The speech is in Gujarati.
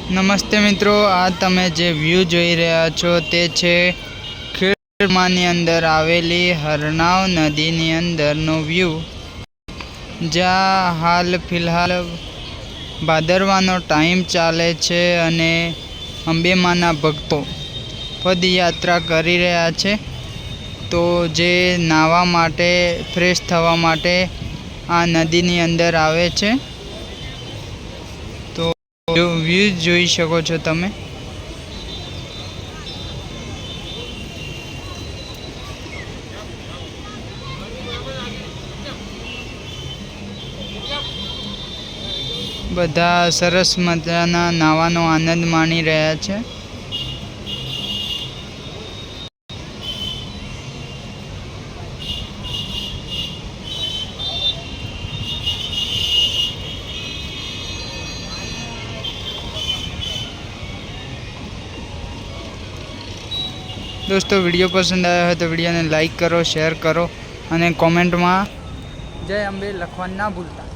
નમસ્તે મિત્રો, આ તમે જે વ્યૂ જોઈ રહ્યા છો તે છે ખેડમાની અંદર આવેલી હરનાવ નદીની અંદરનો વ્યૂ, જ્યાં હાલ ફિલહાલ ભાદરવાનો ટાઈમ ચાલે છે અને અંબેમાના ભક્તો પદયાત્રા કરી રહ્યા છે. તો જે નાહવા માટે, ફ્રેશ થવા માટે આ નદીની અંદર આવે છે. તો વ્યૂ જોઈ શકો છો તમે. બધા સરસ મજાના નાવાનો આનંદ માણી રહ્યા છે. દોસ્તો, વિડીયો પસંદ આવ્યો હોય તો વિડીયોને લાઈક કરો, શેર કરો અને કોમેન્ટમાં જય અંબે લખવાનું ના ભૂલતા.